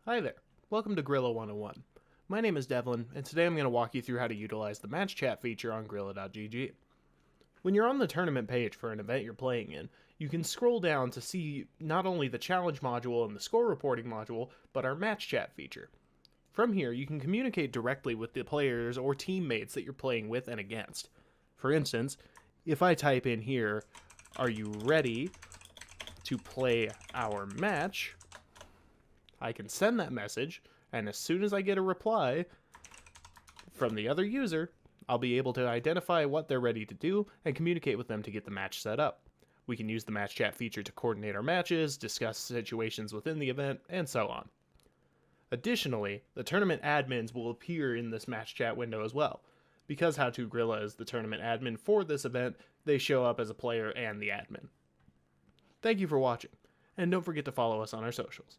Hi there, welcome to Grilla 101. My name is Devlin, and today I'm going to walk you through how to utilize the match chat feature on Grilla.gg. When you're on the tournament page for an event you're playing in, you can scroll down to see not only the challenge module and the score reporting module, but our match chat feature. From here, you can communicate directly with the players or teammates that you're playing with and against. For instance, if I type in here, "Are you ready to play our match?" I can send that message, and as soon as I get a reply from the other user, I'll be able to identify what they're ready to do and communicate with them to get the match set up. We can use the match chat feature to coordinate our matches, discuss situations within the event, and so on. Additionally, the tournament admins will appear in this match chat window as well. Because How To Grilla is the tournament admin for this event, they show up as a player and the admin. Thank you for watching, and don't forget to follow us on our socials.